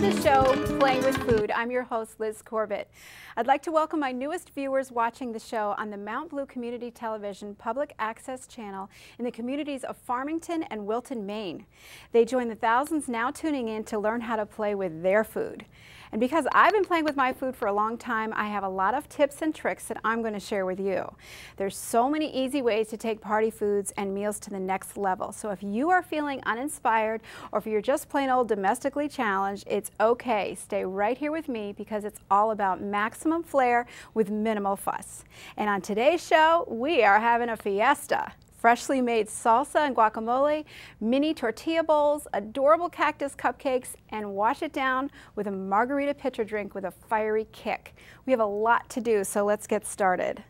the show, Playing with Food. I'm your host, Liz Corbett. I'd like to welcome my newest viewers watching the show on the Mount Blue Community Television Public Access Channel in the communities of Farmington and Wilton, Maine. They join the thousands now tuning in to learn how to play with their food. And because I've been playing with my food for a long time, I have a lot of tips and tricks that I'm going to share with you. There's so many easy ways to take party foods and meals to the next level. So if you are feeling uninspired or if you're just plain old domestically challenged, it's okay. Stay right here with me because it's all about maximum flair with minimal fuss. And on today's show, we are having a fiesta. Freshly made salsa and guacamole, mini tortilla bowls, adorable cactus cupcakes, and wash it down with a margarita pitcher drink with a fiery kick. We have a lot to do, so let's get started.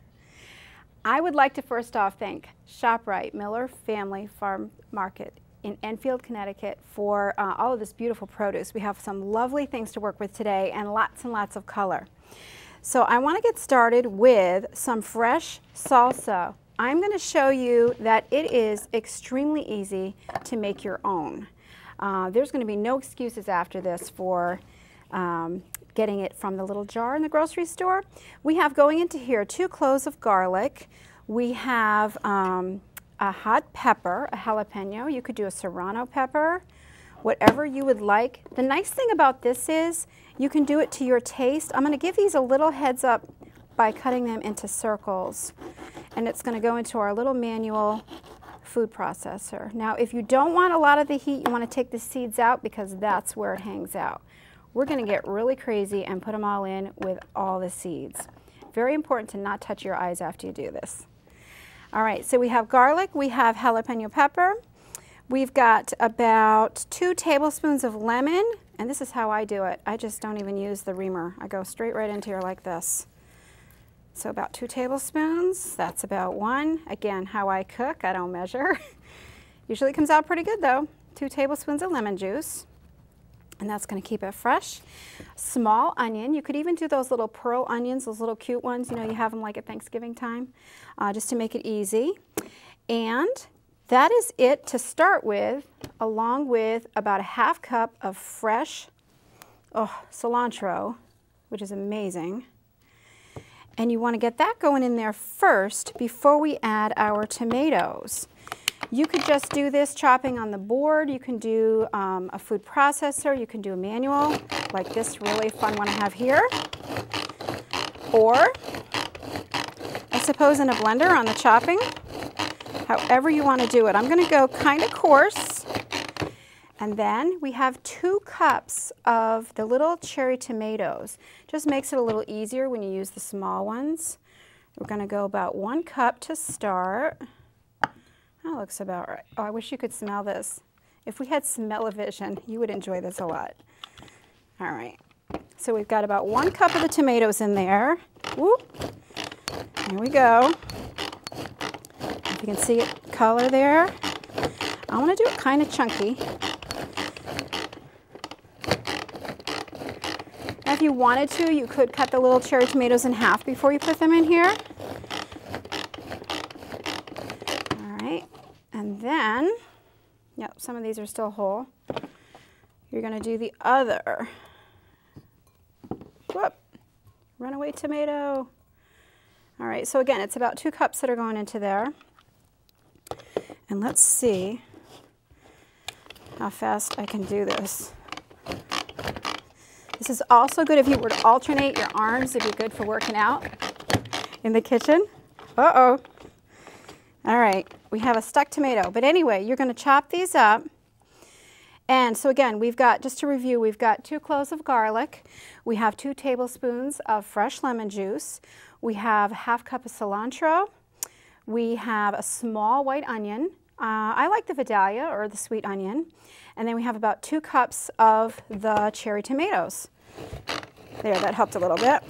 I would like to first off thank ShopRite Miller Family Farm Market in Enfield, Connecticut for all of this beautiful produce. We have some lovely things to work with today and lots of color. So I want to get started with some fresh salsa. I'm going to show you that it is extremely easy to make your own. There's going to be no excuses after this for getting it from the little jar in the grocery store. We have going into here 2 cloves of garlic. We have a hot pepper, a jalapeno. You could do a serrano pepper, whatever you would like. The nice thing about this is you can do it to your taste. I'm going to give these a little heads up by cutting them into circles. And it's going to go into our little manual food processor. Now, if you don't want a lot of the heat, you want to take the seeds out because that's where it hangs out. We're going to get really crazy and put them all in with all the seeds. Very important to not touch your eyes after you do this. All right, so we have garlic, we have jalapeno pepper, we've got about 2 tablespoons of lemon, and this is how I do it. I just don't even use the reamer. I go straight right into here like this. So about 2 tablespoons, that's about 1. Again, how I cook, I don't measure. Usually comes out pretty good though. 2 tablespoons of lemon juice, and that's gonna keep it fresh. Small onion, you could even do those little pearl onions, those little cute ones, you know, you have them like at Thanksgiving time, just to make it easy. And that is it to start with, along with about a ½ cup of fresh cilantro, which is amazing. And you want to get that going in there first before we add our tomatoes. You could just do this chopping on the board. You can do a food processor. You can do a manual, like this really fun one I have here. Or, I suppose, in a blender on the chopping. However you want to do it. I'm going to go kind of coarse. And then we have 2 cups of the little cherry tomatoes. Just makes it a little easier when you use the small ones. We're going to go about 1 cup to start. That looks about right. Oh, I wish you could smell this. If we had smell-o-vision, you would enjoy this a lot. All right. So we've got about 1 cup of the tomatoes in there. Whoop. Here we go. If you can see it color there. I want to do it kind of chunky. If you wanted to, you could cut the little cherry tomatoes in half before you put them in here. All right, and then, yep, some of these are still whole. You're going to do the other. Whoop, runaway tomato. All right, so again, it's about 2 cups that are going into there. And let's see how fast I can do this. This is also good if you were to alternate your arms, it'd be good for working out in the kitchen. Uh-oh. All right, we have a stuck tomato. But anyway, you're going to chop these up. And so again, we've got, just to review, we've got 2 cloves of garlic. We have 2 tablespoons of fresh lemon juice. We have a ½ cup of cilantro. We have a small white onion. I like the Vidalia or the sweet onion. And then we have about 2 cups of the cherry tomatoes. There, that helped a little bit.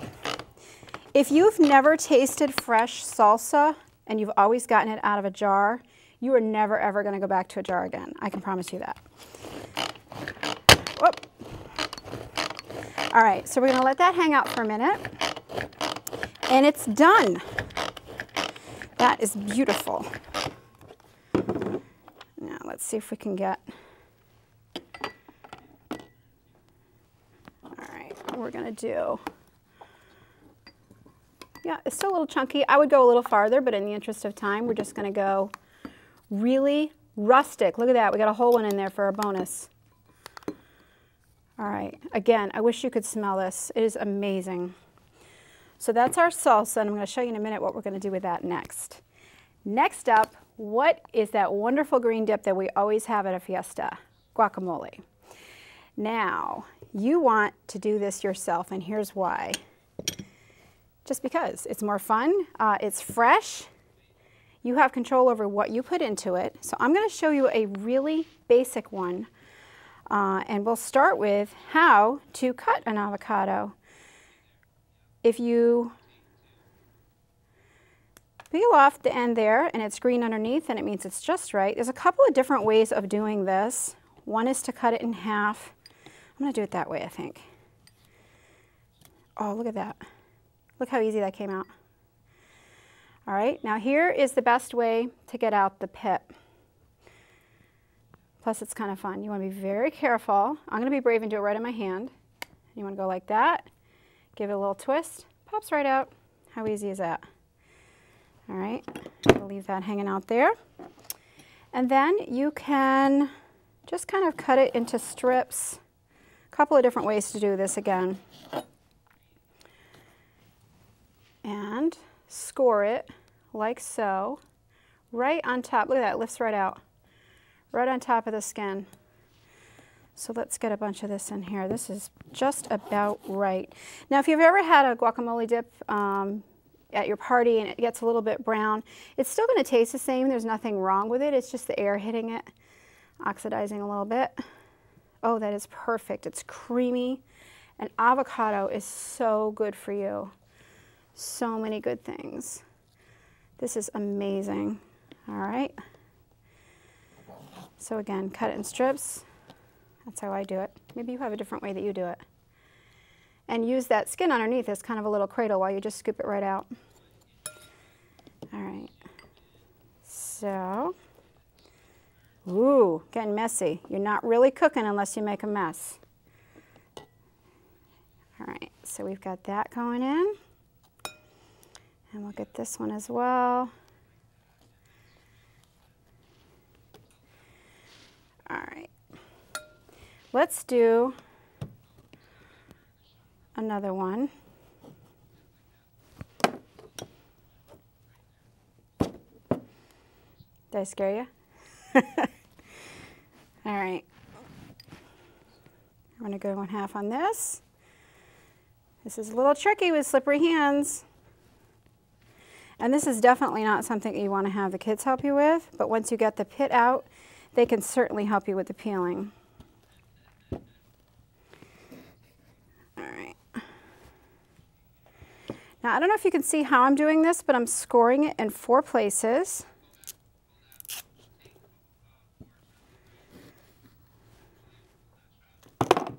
If you've never tasted fresh salsa and you've always gotten it out of a jar, you are never ever going to go back to a jar again. I can promise you that. Whoop. All right, so we're going to let that hang out for a minute. And it's done. That is beautiful. Now let's see if we can get we're going to do. Yeah, it's still a little chunky. I would go a little farther, but in the interest of time, we're just going to go really rustic. Look at that. We got a whole one in there for our bonus. All right. Again, I wish you could smell this. It is amazing. So that's our salsa, and I'm going to show you in a minute what we're going to do with that next. Next up, what is that wonderful green dip that we always have at a fiesta? Guacamole. Now, you want to do this yourself, and here's why. Just because. It's more fun, it's fresh, you have control over what you put into it. So I'm going to show you a really basic one, and we'll start with how to cut an avocado. If you peel off the end there and it's green underneath, then it means it's just right. There's a couple of different ways of doing this. One is to cut it in half. I'm going to do it that way, I think. Oh, look at that. Look how easy that came out. All right, now here is the best way to get out the pit. Plus it's kind of fun. You want to be very careful. I'm going to be brave and do it right in my hand. You want to go like that, give it a little twist, pops right out. How easy is that? All right, I'll leave that hanging out there. And then you can just kind of cut it into strips. A couple of different ways to do this again. And score it like so, right on top. Look at that, it lifts right out, right on top of the skin. So let's get a bunch of this in here. This is just about right. Now, if you've ever had a guacamole dip at your party and it gets a little bit brown, it's still going to taste the same. There's nothing wrong with it. It's just the air hitting it, oxidizing a little bit. Oh, that is perfect. It's creamy. And avocado is so good for you. So many good things. This is amazing. All right. So again, cut it in strips. That's how I do it. Maybe you have a different way that you do it. And use that skin underneath as kind of a little cradle while you just scoop it right out. All right. So, ooh, getting messy. You're not really cooking unless you make a mess. All right, so we've got that going in. And we'll get this one as well. All right. Let's do another one. Did I scare you? All right. I'm going to go 1/2 on this. This is a little tricky with slippery hands. And this is definitely not something you want to have the kids help you with, but once you get the pit out, they can certainly help you with the peeling. All right. Now, I don't know if you can see how I'm doing this, but I'm scoring it in 4 places.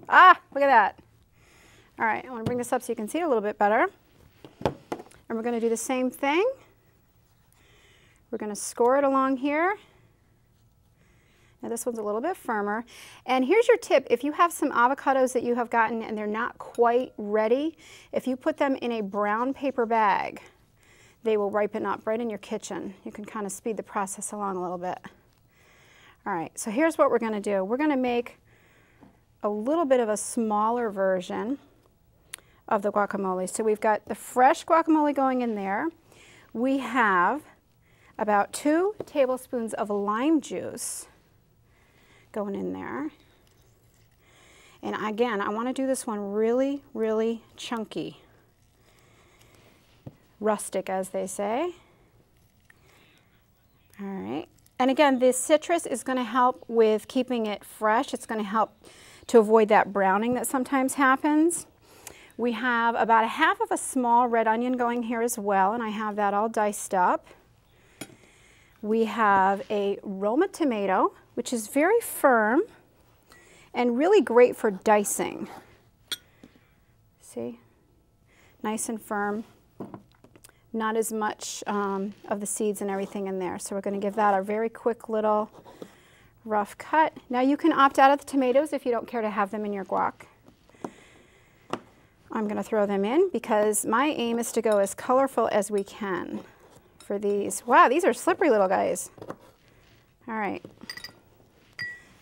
Ah, look at that. All right, I want to bring this up so you can see it a little bit better. And we're going to do the same thing. We're going to score it along here. Now this one's a little bit firmer. And here's your tip. If you have some avocados that you have gotten and they're not quite ready, if you put them in a brown paper bag, they will ripen up right in your kitchen. You can kind of speed the process along a little bit. All right, so here's what we're going to do. We're going to make a little bit of a smaller version of the guacamole. So we've got the fresh guacamole going in there. We have about 2 tablespoons of lime juice going in there. And again, I want to do this one really, really chunky. Rustic, as they say. All right. And again, this citrus is going to help with keeping it fresh. It's going to help to avoid that browning that sometimes happens. We have about 1/2 of a small red onion going here as well, and I have that all diced up. We have a Roma tomato, which is very firm and really great for dicing. See? Nice and firm. Not as much of the seeds and everything in there. So we're going to give that a very quick little rough cut. Now you can opt out of the tomatoes if you don't care to have them in your guac. I'm going to throw them in because my aim is to go as colorful as we can for these. Wow, these are slippery little guys. All right.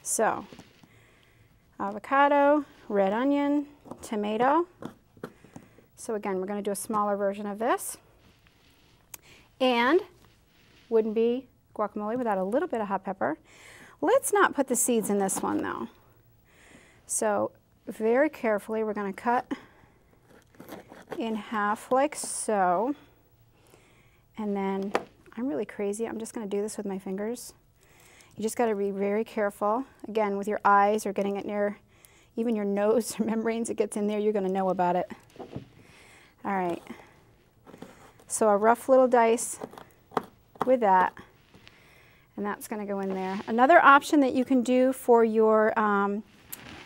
So, avocado, red onion, tomato. So again, we're going to do a smaller version of this. And wouldn't be guacamole without a little bit of hot pepper. Let's not put the seeds in this one though. So very carefully, we're going to cut in half like so. And then, I'm really crazy, I'm just going to do this with my fingers. You just got to be very careful. Again, with your eyes or getting it near even your nose or membranes, it gets in there, you're going to know about it. All right. So a rough little dice with that. And that's going to go in there. Another option that you can do for your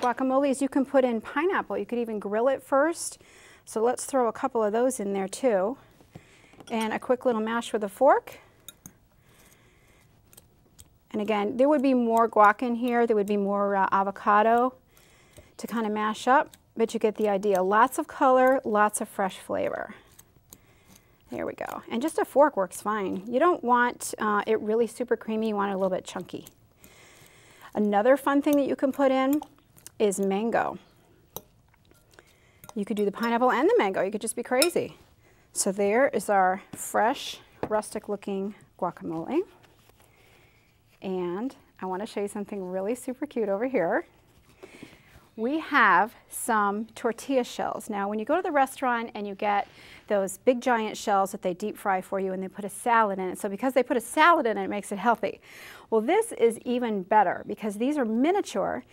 guacamole is you can put in pineapple. You could even grill it first. So let's throw a couple of those in there too. And a quick little mash with a fork. And again, there would be more guac in here. There would be more avocado to kind of mash up, but you get the idea. Lots of color, lots of fresh flavor. There we go. And just a fork works fine. You don't want it really super creamy. You want it a little bit chunky. Another fun thing that you can put in is mango. You could do the pineapple and the mango. You could just be crazy. So there is our fresh, rustic looking guacamole. And I want to show you something really super cute over here. We have some tortilla shells. Now, when you go to the restaurant and you get those big giant shells that they deep fry for you and they put a salad in it, so because they put a salad in it, it makes it healthy. Well, this is even better because these are miniature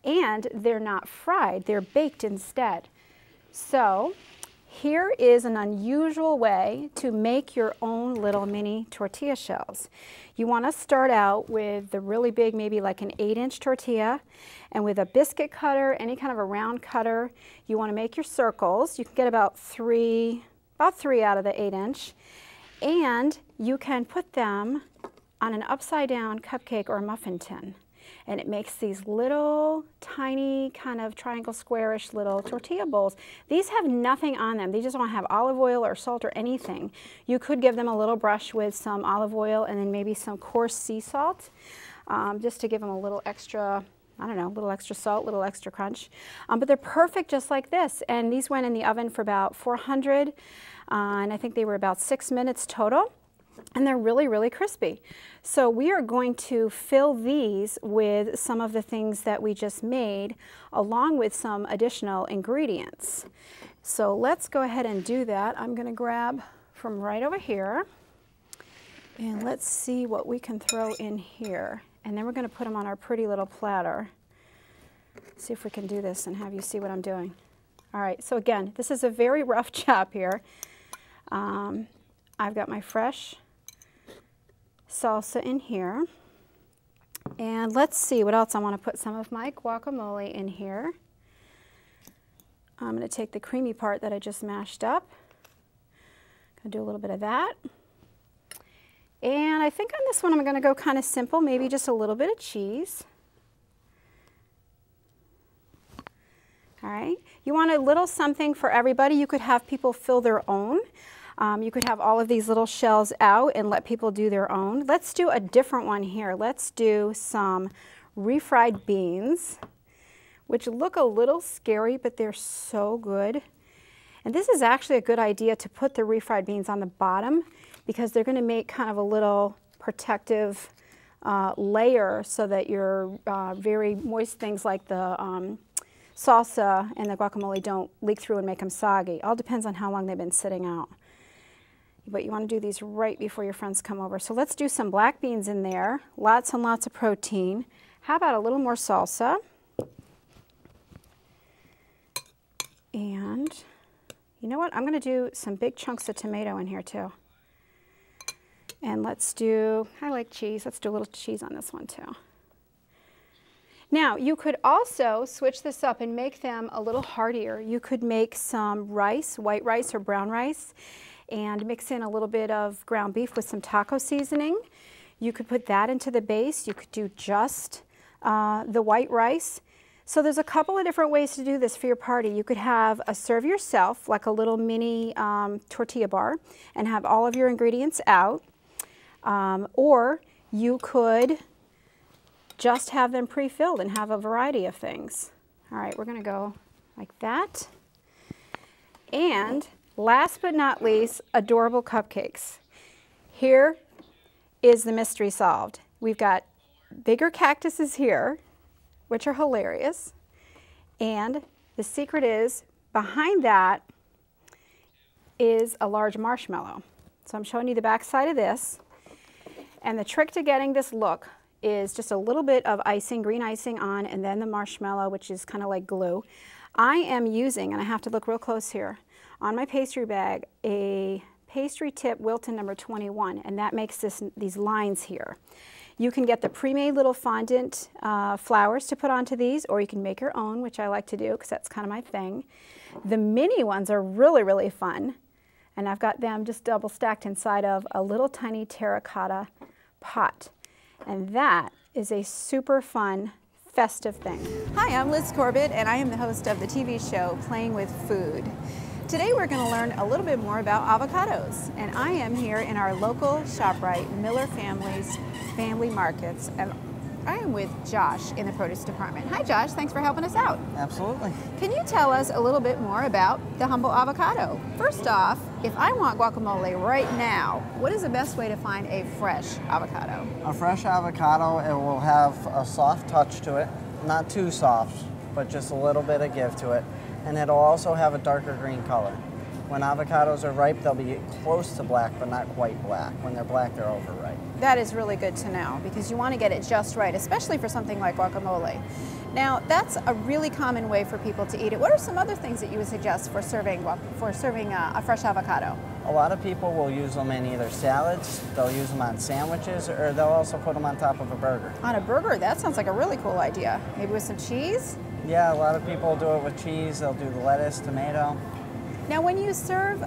and they're not fried, they're baked instead. So here is an unusual way to make your own little mini tortilla shells. You want to start out with the really big, maybe like an 8-inch tortilla, and with a biscuit cutter, any kind of a round cutter, you want to make your circles. You can get about three out of the 8-inch, and you can put them on an upside down cupcake or a muffin tin. And it makes these little tiny kind of triangle squarish little tortilla bowls. These have nothing on them. They just don't have olive oil or salt or anything. You could give them a little brush with some olive oil and then maybe some coarse sea salt just to give them a little extra, I don't know, a little extra salt, a little extra crunch. But they're perfect just like this. And these went in the oven for about 400 and I think they were about 6 minutes total. And they're really, really crispy. So we are going to fill these with some of the things that we just made, along with some additional ingredients. So let's go ahead and do that. I'm going to grab from right over here, and let's see what we can throw in here. And then we're going to put them on our pretty little platter. See if we can do this and have you see what I'm doing. All right, so again, this is a very rough chop here. I've got my fresh salsa in here. And let's see what else. I want to put some of my guacamole in here. I'm going to take the creamy part that I just mashed up. Going to do a little bit of that. And I think on this one I'm going to go kind of simple, maybe just a little bit of cheese. All right. You want a little something for everybody. You could have people fill their own. You could have all of these little shells out and let people do their own. Let's do a different one here. Let's do some refried beans, which look a little scary, but they're so good. And this is actually a good idea to put the refried beans on the bottom because they're going to make kind of a little protective layer so that your very moist things like the salsa and the guacamole don't leak through and make them soggy. All depends on how long they've been sitting out. But you want to do these right before your friends come over. So let's do some black beans in there. Lots and lots of protein. How about a little more salsa? And you know what? I'm going to do some big chunks of tomato in here too. And let's do, I like cheese. Let's do a little cheese on this one too. Now, you could also switch this up and make them a little heartier. You could make some rice, white rice or brown rice, and mix in a little bit of ground beef with some taco seasoning. You could put that into the base. You could do just the white rice. So there's a couple of different ways to do this for your party. You could have a serve yourself, like a little mini tortilla bar, and have all of your ingredients out. Or you could just have them pre-filled and have a variety of things. All right, we're gonna go like that. And last but not least, adorable cupcakes. Here is the mystery solved. We've got bigger cactuses here, which are hilarious. And the secret is, behind that is a large marshmallow. So I'm showing you the back side of this. And the trick to getting this look is just a little bit of icing, green icing on, and then the marshmallow, which is kind of like glue. I am using, and I have to look real close here, on my pastry bag, a pastry tip Wilton number 21, and that makes these lines here. You can get the pre-made little fondant flowers to put onto these, or you can make your own, which I like to do because that's kind of my thing. The mini ones are really, really fun, and I've got them just double stacked inside of a little tiny terracotta pot. And that is a super fun, festive thing. Hi, I'm Liz Corbett, and I am the host of the TV show Playing with Food. Today we're going to learn a little bit more about avocados, and I am here in our local ShopRite, Miller Family Markets, and I am with Josh in the produce department. Hi Josh, thanks for helping us out. Absolutely. Can you tell us a little bit more about the humble avocado? First off, if I want guacamole right now, what is the best way to find a fresh avocado? A fresh avocado, it will have a soft touch to it, not too soft, but just a little bit of give to it. And it'll also have a darker green color. When avocados are ripe, they'll be close to black, but not quite black. When they're black, they're overripe. That is really good to know, because you want to get it just right, especially for something like guacamole. Now, that's a really common way for people to eat it. What are some other things that you would suggest for serving a fresh avocado? A lot of people will use them in either salads, they'll use them on sandwiches, or they'll also put them on top of a burger. On a burger? That sounds like a really cool idea. Maybe with some cheese? Yeah, a lot of people do it with cheese. They'll do the lettuce, tomato. Now when you serve,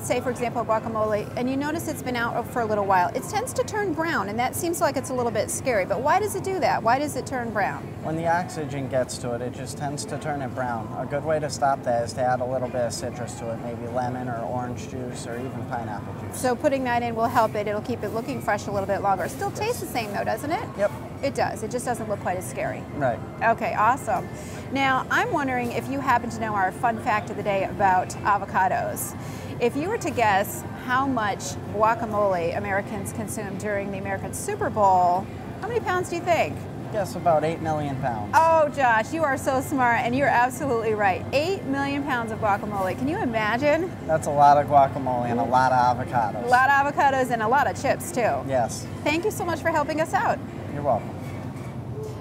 say for example, guacamole, and you notice it's been out for a little while, it tends to turn brown, and that seems like it's a little bit scary, but why does it do that? Why does it turn brown? When the oxygen gets to it, it just tends to turn it brown. A good way to stop that is to add a little bit of citrus to it, maybe lemon or orange juice or even pineapple juice. So putting that in will help it. It'll keep it looking fresh a little bit longer. Still tastes the same though, doesn't it? Yep. It does. It just doesn't look quite as scary. Right. Okay, awesome. Now, I'm wondering if you happen to know our fun fact of the day about avocados. If you were to guess how much guacamole Americans consume during the American Super Bowl, how many pounds do you think? Guess about 8 million pounds. Oh, Josh, you are so smart, and you're absolutely right. 8 million pounds of guacamole. Can you imagine? That's a lot of guacamole and a lot of avocados. A lot of avocados and a lot of chips, too. Yes. Thank you so much for helping us out. You're welcome.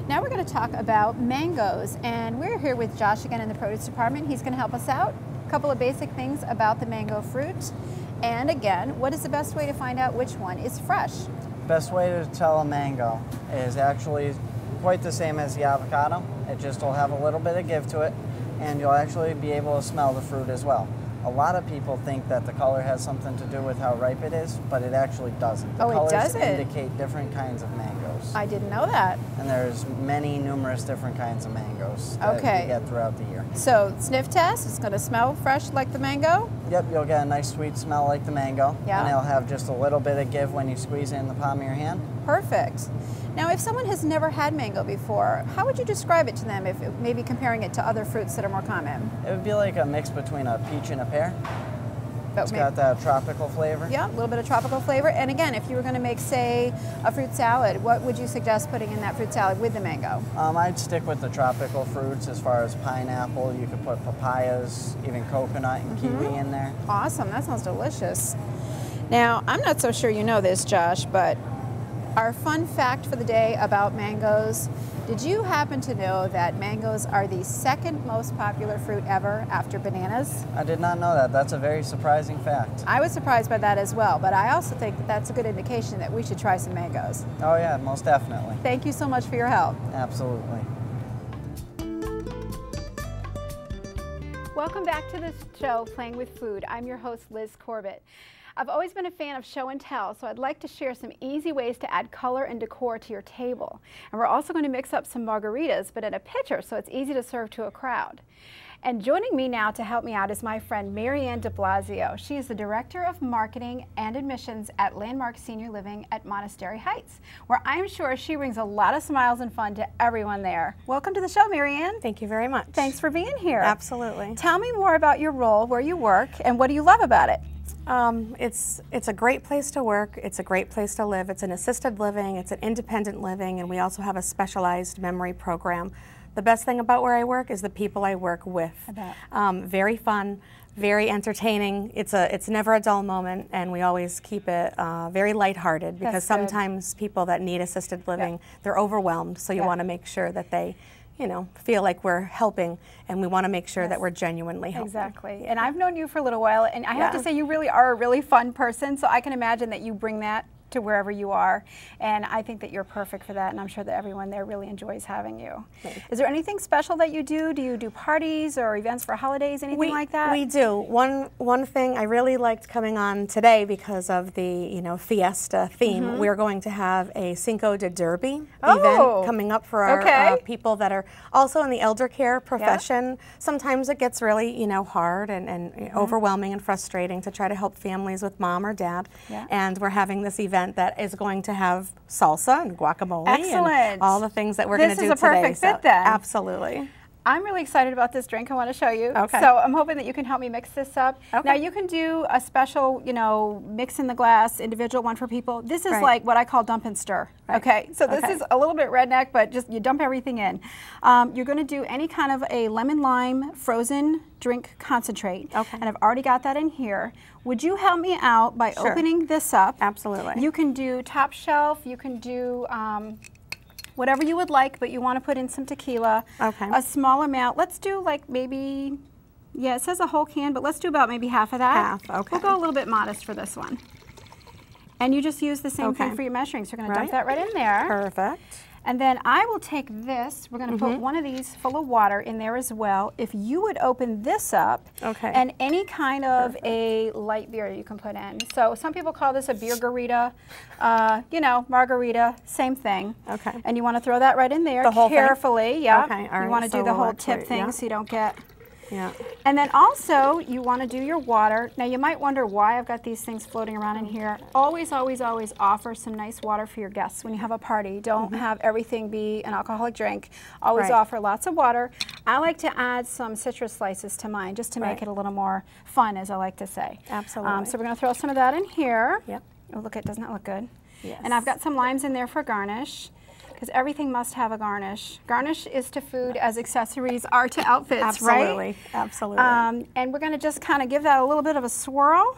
Now we're going to talk about mangoes, and we're here with Josh again in the produce department. He's going to help us out. A couple of basic things about the mango fruit, and again, what is the best way to find out which one is fresh? Best way to tell a mango is actually quite the same as the avocado. It just will have a little bit of give to it, and you'll actually be able to smell the fruit as well. A lot of people think that the color has something to do with how ripe it is, but it actually doesn't. The colors colors indicate different kinds of mangoes. I didn't know that. And there's numerous different kinds of mangoes that you get throughout the year. So sniff test, it's going to smell fresh like the mango? Yep, you'll get a nice sweet smell like the mango. Yeah. And it'll have just a little bit of give when you squeeze it in the palm of your hand. Perfect. Now, if someone has never had mango before, how would you describe it to them, if maybe comparing it to other fruits that are more common? It would be like a mix between a peach and a pear. But it's got that tropical flavor. Yeah, a little bit of tropical flavor. And again, if you were going to make, say, a fruit salad, what would you suggest putting in that fruit salad with the mango? I'd stick with the tropical fruits as far as pineapple. You could put papayas, even coconut and kiwi in there. Awesome. That sounds delicious. Now, I'm not so sure you know this, Josh, but our fun fact for the day about mangoes, did you happen to know that mangoes are the second most popular fruit ever after bananas? I did not know that. That's a very surprising fact. I was surprised by that as well, but I also think that that's a good indication that we should try some mangoes. Oh yeah, most definitely. Thank you so much for your help. Absolutely. Welcome back to the show, Playing with Food. I'm your host, Liz Corbett. I've always been a fan of show and tell, so I'd like to share some easy ways to add color and decor to your table. And we're also going to mix up some margaritas, but in a pitcher, so it's easy to serve to a crowd. And joining me now to help me out is my friend Marianne de Blasio. She is the Director of Marketing and Admissions at Landmark Senior Living at Monastery Heights, where I'm sure she brings a lot of smiles and fun to everyone there. Welcome to the show, Marianne. Thank you very much. Thanks for being here. Absolutely. Tell me more about your role, where you work, and what do you love about it? It's a great place to work. It's a great place to live. It's an assisted living. It's an independent living, and we also have a specialized memory program. The best thing about where I work is the people I work with. I bet. Very fun, very entertaining. It's never a dull moment, and we always keep it very lighthearted because sometimes people that need assisted living, they're overwhelmed. So you want to make sure that they, you know, feel like we're helping, and we want to make sure that we're genuinely helping. Exactly. And I've known you for a little while, and I have to say you really are a really fun person, so I can imagine that you bring that to wherever you are, and I think that you're perfect for that, and I'm sure that everyone there really enjoys having you. Is there anything special that you do? Do you do parties or events for holidays, anything like that? We do. One thing I really liked coming on today because of the fiesta theme. We're going to have a Cinco de Derby event coming up for our people that are also in the elder care profession. Sometimes it gets really hard and overwhelming and frustrating to try to help families with mom or dad, and we're having this event that is going to have salsa and guacamole and all the things that we're going to do today. This is a perfect fit then. Absolutely. I'm really excited about this drink. I want to show you. Okay. So I'm hoping that you can help me mix this up. Okay. Now you can do a special, mix in the glass, individual one for people. This is like what I call dump and stir. Right. Okay. So this is a little bit redneck, but just you dump everything in. You're going to do any kind of a lemon lime frozen drink concentrate. Okay. And I've already got that in here. Would you help me out by opening this up? Absolutely. You can do top shelf. You can do whatever you would like, but you want to put in some tequila. Okay. A small amount. Let's do like maybe, it says a whole can, but let's do about maybe half of that. Half, okay. We'll go a little bit modest for this one. And you just use the same thing for your measuring. So you're going to dump that right in there. Perfect. And then I will take this, we're going to put one of these full of water in there as well. If you would open this up, and any kind of a light beer you can put in. So some people call this a beer garita, margarita, same thing. Okay. And you want to throw that right in there carefully. Yeah. Okay. All right. You want to do the whole tip thing so you don't get. Yeah. And then also you want to do your water. Now you might wonder why I've got these things floating around in here. Always, always, always offer some nice water for your guests when you have a party. Don't have everything be an alcoholic drink. Always offer lots of water. I like to add some citrus slices to mine just to make it a little more fun, as I like to say. Absolutely. So we're going to throw some of that in here. Yep. Oh, look, doesn't that look good? Yes. And I've got some limes in there for garnish, because everything must have a garnish. Garnish is to food as accessories are to outfits, right? Absolutely. And we're going to just kind of give that a little bit of a swirl.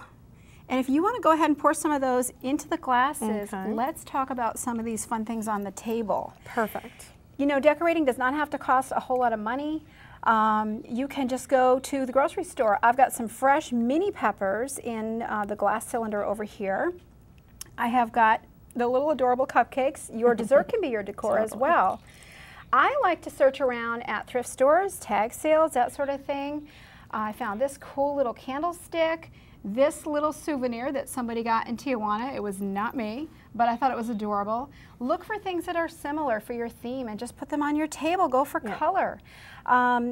And if you want to go ahead and pour some of those into the glasses, let's talk about some of these fun things on the table. Perfect. Decorating does not have to cost a whole lot of money. You can just go to the grocery store. I've got some fresh mini peppers in the glass cylinder over here. I have got the little adorable cupcakes. Your dessert can be your decor as well. I like to search around at thrift stores, tag sales, that sort of thing. I found this cool little candlestick, this little souvenir that somebody got in Tijuana. It was not me, but I thought it was adorable. Look for things that are similar for your theme and just put them on your table. Go for color.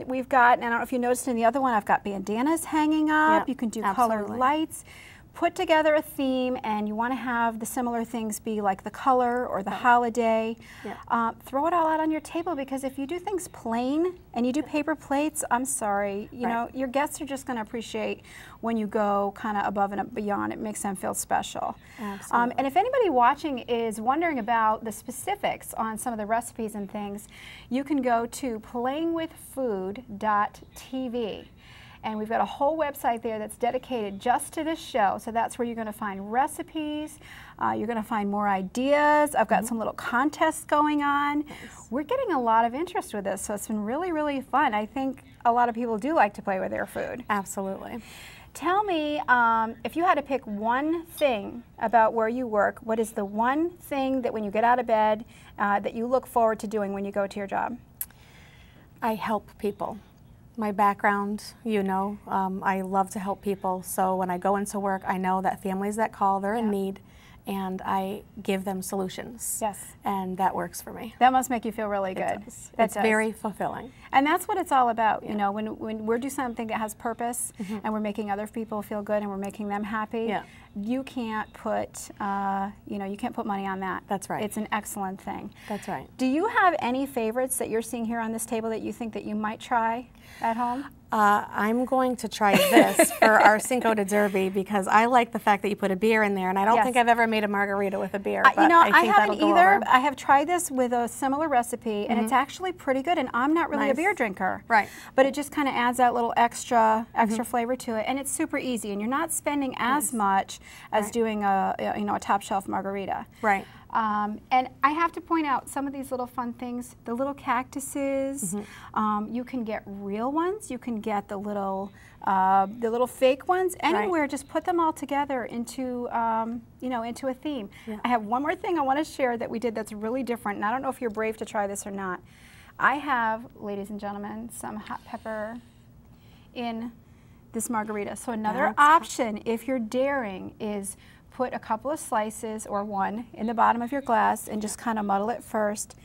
We've got, and I don't know if you noticed in the other one, I've got bandanas hanging up. You can do colored lights. Put together a theme, and you want to have the similar things be like the color or the holiday. Throw it all out on your table, because if you do things plain and you do paper plates, I'm sorry, your guests are just going to appreciate when you go kind of above and beyond. It makes them feel special. Absolutely. And if anybody watching is wondering about the specifics on some of the recipes and things, you can go to playingwithfood.tv. And we've got a whole website there that's dedicated just to this show. So that's where you're going to find recipes. You're going to find more ideas. I've got some little contests going on. We're getting a lot of interest with this, so it's been really, really fun. I think a lot of people do like to play with their food. Absolutely. Tell me, if you had to pick one thing about where you work, what is the one thing that when you get out of bed that you look forward to doing when you go to your job? I help people. My background, you know, I love to help people. So when I go into work, I know that families that call, they're in need, and I give them solutions. Yes. And that works for me. That must make you feel really good. It does. It's very fulfilling. And that's what it's all about. You know, when we're doing something that has purpose and we're making other people feel good and we're making them happy, you can't put, you know, you can't put money on that. That's right. It's an excellent thing. That's right. Do you have any favorites that you're seeing here on this table that you think that you might try at home? I'm going to try this for our Cinco de Derby because I like the fact that you put a beer in there, and I don't think I've ever made a margarita with a beer. You know, I think haven't either. I have tried this with a similar recipe, and it's actually pretty good, and I'm not really a beer drinker. Right. But it just kind of adds that little extra flavor to it, and it's super easy, and you're not spending as much as doing a, you know, a top shelf margarita. Right. And I have to point out some of these little fun things, the little cactuses, you can get real ones, you can get the little fake ones, anywhere, just put them all together into, you know, into a theme. I have one more thing I want to share that we did that's really different, and I don't know if you're brave to try this or not. I have, ladies and gentlemen, some hot pepper in this margarita. So another option, if you're daring, is put a couple of slices or one in the bottom of your glass and just kind of muddle it first.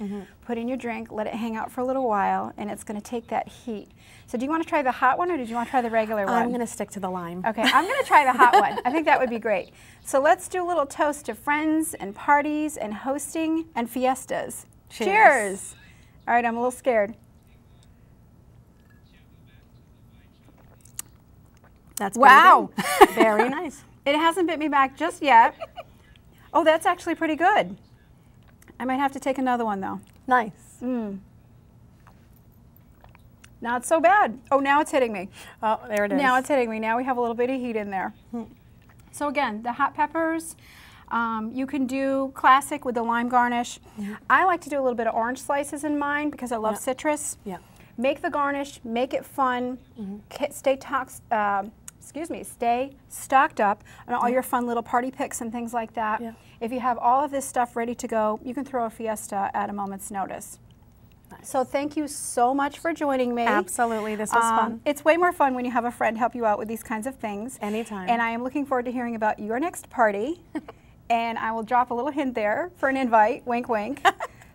Put in your drink, let it hang out for a little while, and it's going to take that heat. So do you want to try the hot one, or did you want to try the regular one? I'm going to stick to the lime. Okay, I'm going to try the hot one. I think that would be great. So let's do a little toast to friends and parties and hosting and fiestas. Cheers. All right, I'm a little scared. That's wow. Very nice. It hasn't bit me back just yet. Oh, that's actually pretty good. I might have to take another one, though. Nice. Not so bad. Oh, now it's hitting me. Oh, there it is. Now it's hitting me. Now we have a little bit of heat in there. So again, the hot peppers, you can do classic with the lime garnish. I like to do a little bit of orange slices in mine because I love citrus. Make the garnish, make it fun, stay stocked up on all your fun little party picks and things like that. If you have all of this stuff ready to go, you can throw a fiesta at a moment's notice. So thank you so much for joining me. Absolutely, this was fun. It's way more fun when you have a friend help you out with these kinds of things. Anytime. And I am looking forward to hearing about your next party. And I will drop a little hint there for an invite, wink wink.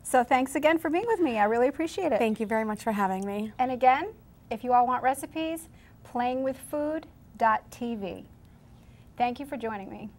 So thanks again for being with me. I really appreciate it. Thank you very much for having me. And again, if you all want recipes, playingwithfood.tv. Thank you for joining me.